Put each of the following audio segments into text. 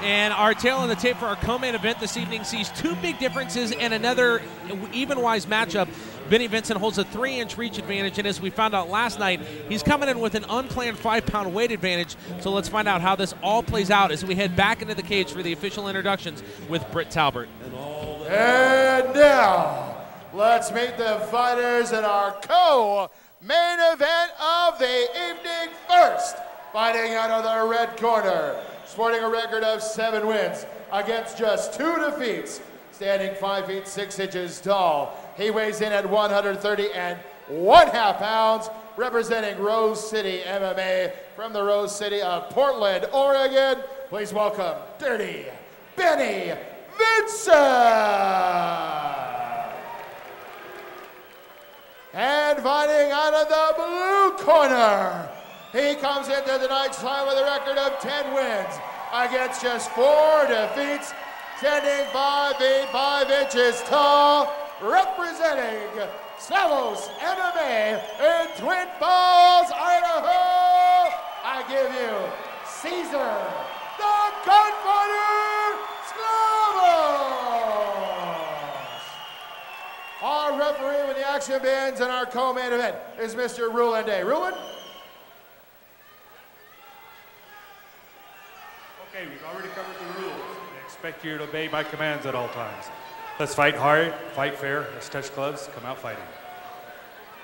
And our tail on the tape for our co-main event this evening sees two big differences and another even-wise matchup. Benny Vinson holds a 3-inch reach advantage, and as we found out last night, he's coming in with an unplanned 5-pound weight advantage. So let's find out how this all plays out as we head back into the cage for the official introductions with Britt Talbert. And now, let's meet the fighters in our co-main event of the evening. First, fighting out of the red corner, sporting a record of 7 wins against just 2 defeats, standing 5 feet 6 inches tall. He weighs in at 130.5 pounds, representing Rose City MMA from the Rose City of Portland, Oregon. Please welcome Dirty Benny Vinson. And fighting out of the blue corner, he comes into tonight's fight with a record of 10 wins against just 4 defeats, standing 5 feet 5 inches tall, representing Sklavos MMA in Twin Falls, Idaho. I give you Caesar, the Gunfighter Sklavos. Our referee when the action begins in our co-main event is Mr. Rulin Day. Rulin? Okay, we've already covered the rules. I expect you to obey my commands at all times. Let's fight hard, fight fair, let's touch gloves, come out fighting.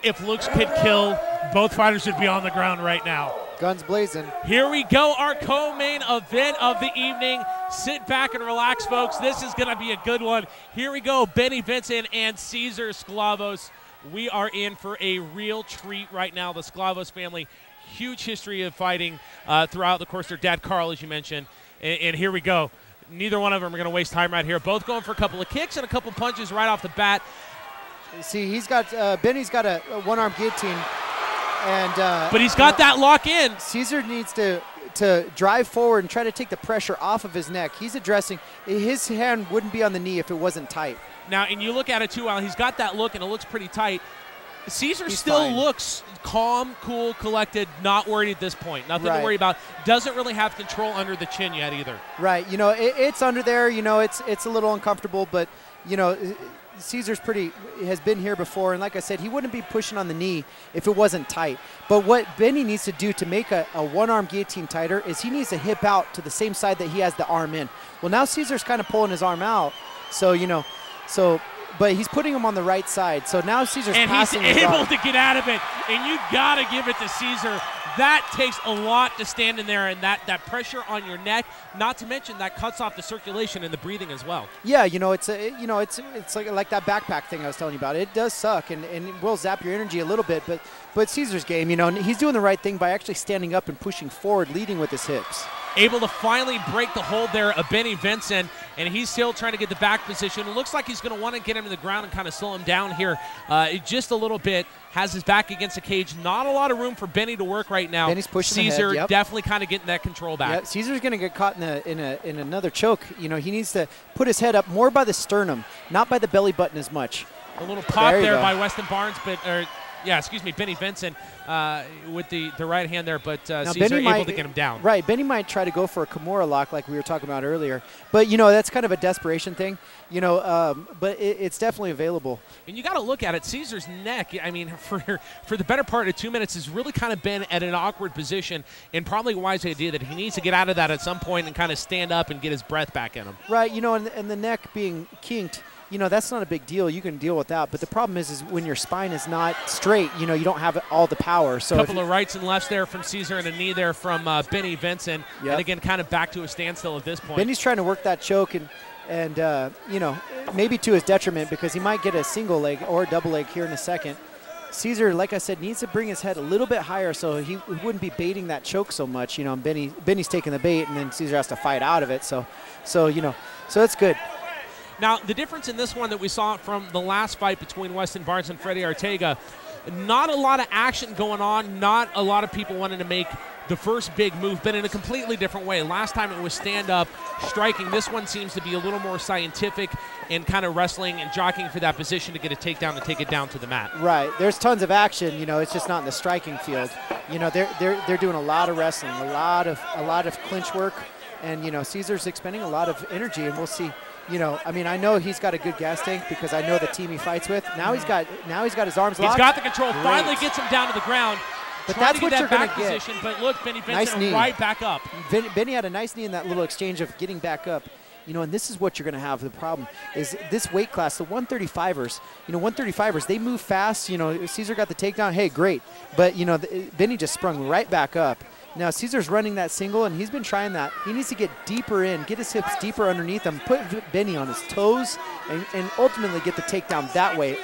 If looks could kill, both fighters would be on the ground right now. Guns blazing. Here we go, our co-main event of the evening. Sit back and relax, folks. This is going to be a good one. Here we go, Benny Vinson and Czar Sklavos. We are in for a real treat right now. The Sklavos family, huge history of fighting throughout the course. Their dad, Carl, as you mentioned. And here we go. Neither one of them are going to waste time right here. Both going for a couple of kicks and a couple punches right off the bat. See, he's got Benny's got a one-arm guillotine, and but he's got that lock in. Caesar needs to drive forward and try to take the pressure off of his neck. He's addressing. His hand wouldn't be on the knee if it wasn't tight. Now, and you look at it too, while he's got that look and it looks pretty tight. Caesar He's still fine. looks calm, cool, collected, not worried at this point. Nothing to worry about. Doesn't really have control under the chin yet either. Right. You know, it's under there. You know, it's a little uncomfortable, but you know, Caesar's has been here before, and like I said, he wouldn't be pushing on the knee if it wasn't tight. But what Benny needs to do to make a one-arm guillotine tighter is he needs to hip out to the same side that he has the arm in. Well, now Caesar's kind of pulling his arm out, so you know, but he's putting him on the right side. So now Caesar's passing his arm. And he's able to get out of it, and you got to give it to Caesar. That takes a lot to stand in there, and that pressure on your neck, not to mention that cuts off the circulation and the breathing as well. Yeah, you know, it's like that backpack thing I was telling you about. It does suck, and it will zap your energy a little bit, but Caesar's game, you know, he's doing the right thing by actually standing up and pushing forward, leading with his hips. Able to finally break the hold there of Benny Vinson, and he's still trying to get the back position. It looks like he's going to want to get him to the ground and kind of slow him down here just a little bit. Has his back against the cage. Not a lot of room for Benny to work right now. Benny's pushing Caesar ahead, yep. Definitely kind of getting that control back. Yeah, Caesar's going to get caught in another choke. You know, he needs to put his head up more by the sternum, not by the belly button as much. A little pop there by Weston Barnes, Benny Vinson with the right hand there, but Caesar able to get him down. Right, Benny might try to go for a Kimura lock like we were talking about earlier, but you know that's kind of a desperation thing, you know. But it's definitely available. And you got to look at it. Caesar's neck, I mean, for the better part of 2 minutes, has really kind of been at an awkward position, and probably a wise idea that he needs to get out of that at some point and kind of stand up and get his breath back in him. Right, you know, and the neck being kinked. You know, that's not a big deal. You can deal with that. But the problem is when your spine is not straight, you know, you don't have all the power. So a couple of rights and lefts there from Caesar and a knee there from Benny Vinson. Yep. And again, kind of back to a standstill at this point. Benny's trying to work that choke and you know, maybe to his detriment because he might get a single leg or a double leg here in a second. Caesar, like I said, needs to bring his head a little bit higher so he wouldn't be baiting that choke so much. You know, and Benny's taking the bait, and then Caesar has to fight out of it. So you know, so it's good. Now, the difference in this one that we saw from the last fight between Weston Barnes and Freddie Ortega, not a lot of action going on, not a lot of people wanting to make the first big move, but in a completely different way. Last time it was stand-up striking. This one seems to be a little more scientific and kind of wrestling and jockeying for that position to get a takedown and take it down to the mat. Right. There's tons of action. You know, it's just not in the striking field. You know, they're doing a lot of wrestling, a lot of clinch work. And, you know, Caesar's expending a lot of energy, and we'll see. You know, I mean, I know he's got a good gas tank because I know the team he fights with. Now he's got his arms locked. He's got the control. Great. Finally gets him down to the ground. But that's what you're going to get. Position, but look, Benny Vinson nice knee. Right back up. Benny had a nice knee in that little exchange of getting back up. You know, and this is what you're going to have. The problem is this weight class, the 135ers, you know, 135ers, they move fast. You know, Caesar got the takedown. Hey, great. But, you know, Benny just sprung right back up. Now, Caesar's running that single, and he's been trying that. He needs to get deeper in, get his hips deeper underneath him, put Benny on his toes, and ultimately get the takedown that way.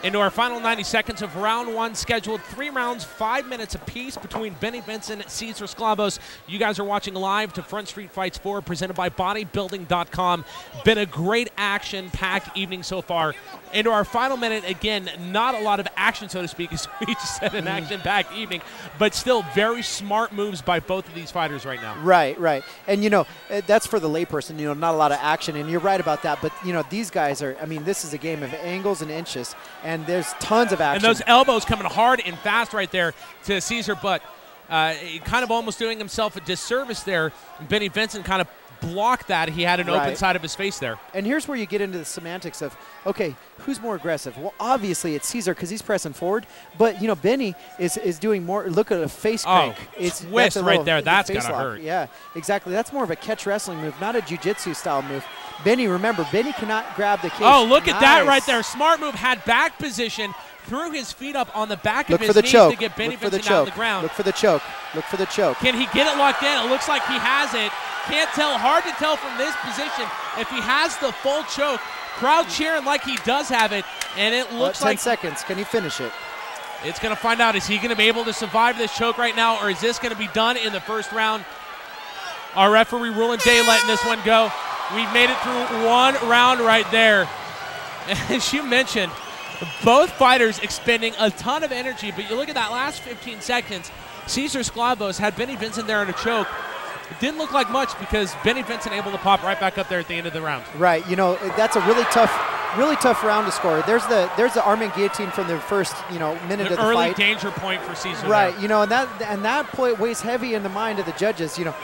Into our final 90 seconds of round one, scheduled 3 rounds, 5 minutes apiece between Benny Vinson and Czar Sklavos. You guys are watching live to Front Street Fights 4, presented by bodybuilding.com. Been a great action-packed evening so far. Into our final minute, again, not a lot of action, so to speak, as we just said, an action-packed evening, but still very smart moves by both of these fighters right now. Right, right. And, you know, that's for the layperson, you know, not a lot of action, and you're right about that. But, you know, these guys are, I mean, this is a game of angles and inches, and there's tons of action. And those elbows coming hard and fast right there to Caesar, but kind of almost doing himself a disservice there. Benny Vinson kind of blocked that. He had an open side of his face there. And here's where you get into the semantics of, okay, who's more aggressive? Well, obviously it's Caesar because he's pressing forward, but, you know, Benny is doing more. Look at a face crank. It's twist right there. That's going to hurt. Yeah, exactly. That's more of a catch wrestling move, not a jiu-jitsu style move. Benny, remember, Benny cannot grab the cage. Oh, look at that right there. Smart move. Had back position. Threw his feet up on the back of his knees to get Benny Vinson out of the ground. Look for the choke. Look for the choke. Can he get it locked in? It looks like he has it. Can't tell. Hard to tell from this position if he has the full choke. Crowd cheering like he does have it, and it looks like 10 seconds. Can he finish it? It's going to find out. Is he going to be able to survive this choke right now, or is this going to be done in the first round? Our referee ruling day letting this one go. We've made it through one round right there. As you mentioned, both fighters expending a ton of energy, but you look at that last 15 seconds, Czar Sklavos had Benny Vinson there in a choke. It didn't look like much because Benny Vinson able to pop right back up there at the end of the round. Right, you know, that's a really tough round to score. There's the arm and from the first, you know, minute of the early fight. Danger point for Caesar. Right, there. You know, and that point weighs heavy in the mind of the judges, you know.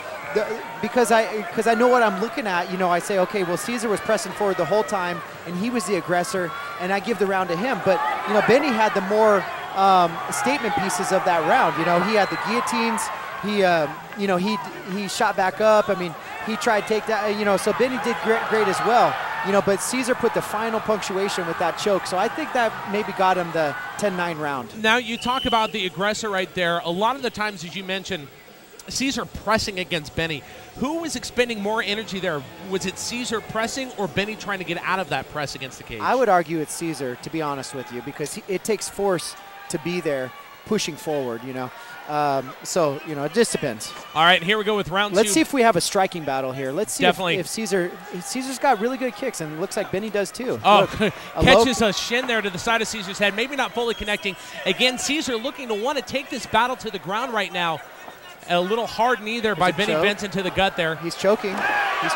Because I know what I'm looking at, you know, I say, okay, well, Caesar was pressing forward the whole time, and he was the aggressor, and I give the round to him. But, you know, Benny had the more statement pieces of that round. You know, he had the guillotines. He, you know, he shot back up. I mean, he tried to take that, you know, so Benny did great as well. You know, but Caesar put the final punctuation with that choke. So I think that maybe got him the 10-9 round. Now, you talk about the aggressor right there. A lot of the times, as you mentioned, Caesar pressing against Benny. Who was expending more energy there? Was it Caesar pressing or Benny trying to get out of that press against the cage? I would argue it's Caesar, to be honest with you, because it takes force to be there pushing forward, you know. So, you know, it just depends. All right, here we go with round two. Let's see if we have a striking battle here. Let's see if Caesar's got really good kicks, and it looks like Benny does too. Oh, look, catches a shin there to the side of Caesar's head, maybe not fully connecting. Again, Caesar looking to want to take this battle to the ground right now. A little hard knee there by Benny Vinson to the gut there. He's choking.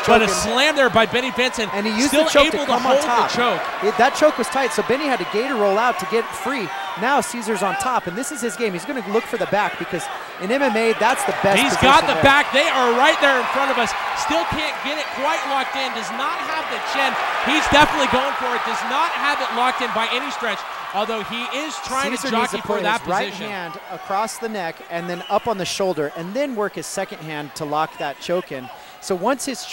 But a slam there by Benny Vinson. And he used still the choke able to come hold on top. The choke. That choke was tight, so Benny had to gator roll out to get free. Now Caesar's on top, and this is his game. He's going to look for the back because in MMA, that's the best He's got the back. They are right there in front of us. Still can't get it quite locked in. Does not have the chin. He's definitely going for it. Does not have it locked in by any stretch. Although he is trying to jockey for that position. Right hand across the neck and then up on the shoulder, and then work his second hand to lock that choke in. So once his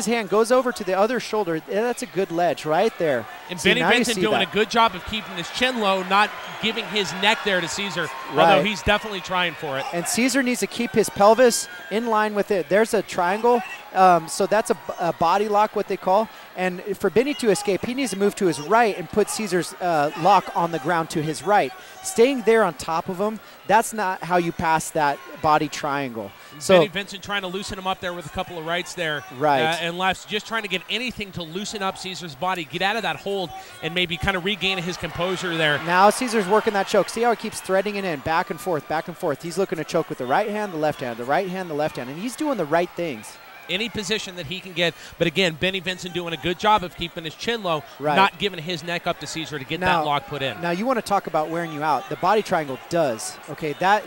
hand goes over to the other shoulder, that's a good ledge right there. And Benny Vinson doing a good job of keeping his chin low, not giving his neck there to Caesar, although he's definitely trying for it. And Caesar needs to keep his pelvis in line with it. There's a triangle, so that's a body lock, what they call. And for Benny to escape, he needs to move to his right and put Caesar's lock on the ground to his right. Staying there on top of him, that's not how you pass that body triangle. So Benny Vinson trying to loosen him up there with a couple of rights there. Right. And lefts, just trying to get anything to loosen up Caesar's body, get out of that hold, and maybe kind of regain his composure there. Now Caesar's working that choke. See how he keeps threading it in, back and forth, back and forth. He's looking to choke with the right hand, the left hand, the right hand, the left hand, and he's doing the right things. Any position that he can get. But again, Benny Vinson doing a good job of keeping his chin low, not giving his neck up to Caesar to get that lock put in. Now you want to talk about wearing you out. The body triangle does. Okay, that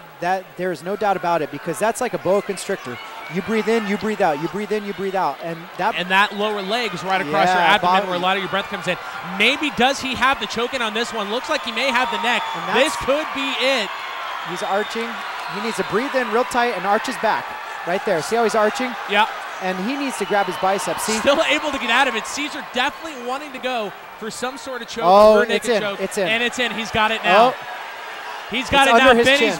there is no doubt about it because that's like a boa constrictor. You breathe in, you breathe out. You breathe in, you breathe out. And that lower leg is right across your abdomen where a lot of your breath comes in. Maybe does he have the choke in on this one? Looks like he may have the neck. This could be it. He's arching. He needs to breathe in real tight and arch his back. Right there. See how he's arching? Yeah. And he needs to grab his biceps. See? Still able to get out of it. Caesar definitely wanting to go for some sort of choke. Oh, it's in. Choke. It's in. And it's in. He's got it now. Oh. He's got it now. Benny Vinson's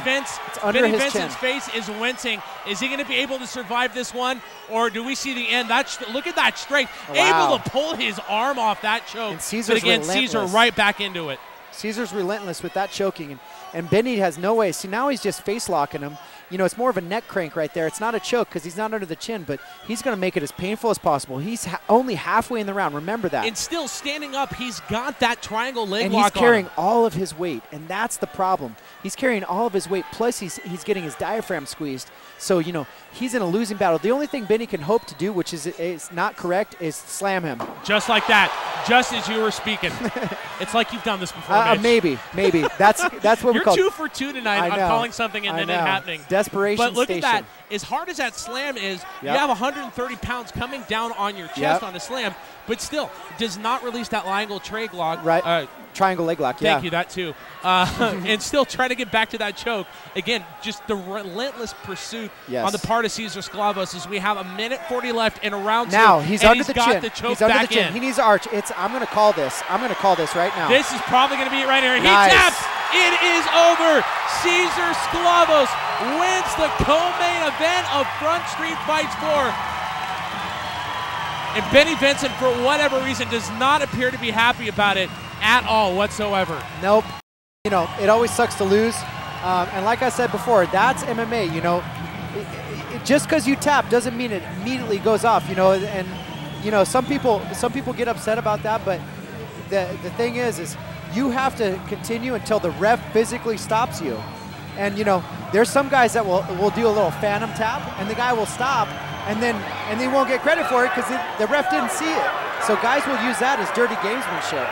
Vinson's face is wincing. Is he going to be able to survive this one, or do we see the end? Look at that strength. Wow. Able to pull his arm off that choke. And Caesar's but again, relentless. Caesar right back into it. Caesar's relentless with that choking, and Benny has no way. See, now he's just face locking him. You know, it's more of a neck crank right there. It's not a choke because he's not under the chin, but he's going to make it as painful as possible. He's only halfway in the round. Remember that. And still standing up, he's got that triangle leg and lock he's carrying all of his weight, and that's the problem. He's carrying all of his weight, plus he's getting his diaphragm squeezed. So, you know, he's in a losing battle. The only thing Benny can hope to do, which is not correct, is slam him. Just like that. Just as you were speaking. It's like you've done this before, Mitch. Maybe. That's what we call it. You're 2 for 2 tonight on calling something and then it happening. Desperation But look station. at that. As hard as that slam is, you have 130 pounds coming down on your chest on a slam, but still does not release that triangle leg lock. Right. Triangle leg lock, Thank you, that too. And still trying to get back to that choke. Again, just the relentless pursuit on the part of Czar Sklavos as we have 1:40 left in a round two. Now, he's under the chin. He's under the chin. He needs to arch. I'm going to call this. I'm going to call this right now. This is probably going to be it right here. Nice. He taps. It is over. Czar Sklavos wins the co-main event of Front Street Fights 4. And Benny Vinson, for whatever reason, does not appear to be happy about it at all whatsoever. Nope. You know, it always sucks to lose. And like I said before, that's MMA, you know. Just because you tap doesn't mean it immediately goes off, you know. And, you know, some people get upset about that, but the thing is you have to continue until the ref physically stops you. And, you know, there's some guys that will do a little phantom tap, and the guy will stop, and they won't get credit for it because the ref didn't see it. So guys will use that as dirty gamesmanship.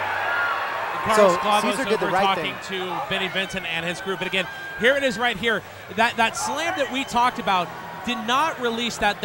So Caesar did the right thing. Talking to Benny Vinson and his group. And again, here it is right here. That slam that we talked about did not release that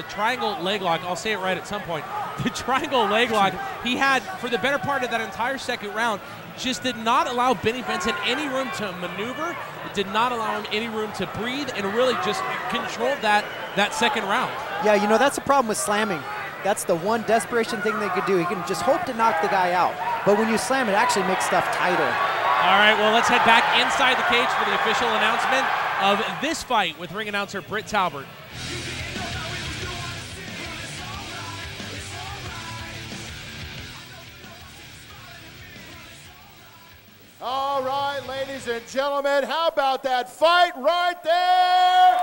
triangle leg lock. I'll say it right at some point. The triangle leg lock he had for the better part of that entire second round just did not allow Benny Vinson any room to maneuver. It did not allow him any room to breathe and really just controlled that second round. Yeah, you know, that's the problem with slamming. That's the one desperation thing they could do. He can just hope to knock the guy out. But when you slam, it actually makes stuff tighter. All right, well, let's head back inside the cage for the official announcement of this fight with ring announcer Britt Talbert. All right, ladies and gentlemen, how about that fight right there?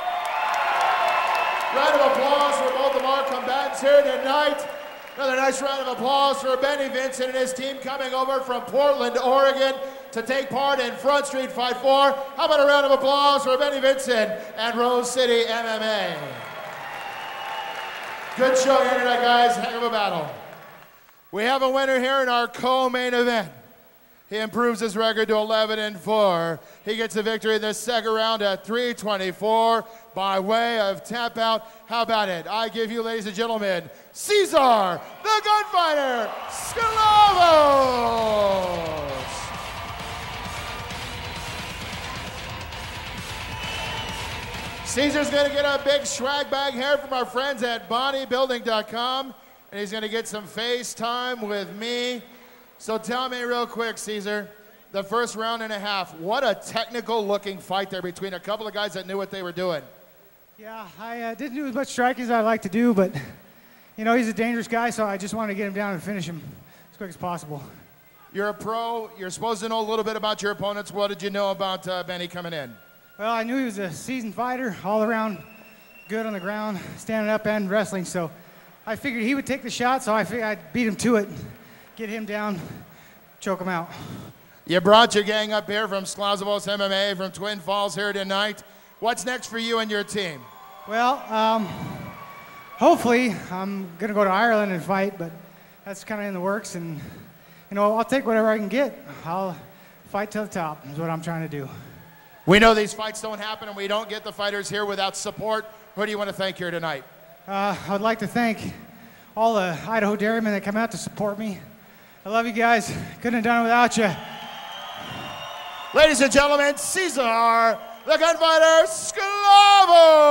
Round of applause for both of our combatants here tonight. Another nice round of applause for Benny Vinson and his team coming over from Portland, Oregon to take part in Front Street Fight 4. How about a round of applause for Benny Vinson and Rose City MMA? Good show here tonight, guys. Heck of a battle. We have a winner here in our co-main event. He improves his record to 11-4. He gets a victory in the second round at 3:24 by way of tap out. How about it? I give you, ladies and gentlemen, Czar, the Gunfighter Sklavos. Caesar's gonna get a big swag bag here from our friends at bodybuilding.com, and he's gonna get some FaceTime with me. So tell me real quick, Caesar, the first round and a half, what a technical looking fight there between a couple of guys that knew what they were doing. Yeah, I didn't do as much striking as I'd like to do, but, you know, he's a dangerous guy, so I just wanted to get him down and finish him as quick as possible. You're a pro. You're supposed to know a little bit about your opponents. What did you know about Benny coming in? Well, I knew he was a seasoned fighter, all around good on the ground, standing up and wrestling, so I figured he would take the shot, so I figured I'd beat him to it, get him down, choke him out. You brought your gang up here from Sklavos MMA, from Twin Falls here tonight. What's next for you and your team? Well, hopefully I'm going to go to Ireland and fight, but that's kind of in the works, and, you know, I'll take whatever I can get. I'll fight to the top is what I'm trying to do. We know these fights don't happen, and we don't get the fighters here without support Who do you want to thank here tonight? I would like to thank all the Idaho dairymen that come out to support me. I love you guys. Couldn't have done it without you. Ladies and gentlemen, Cesar, the gunfighter Sklavos.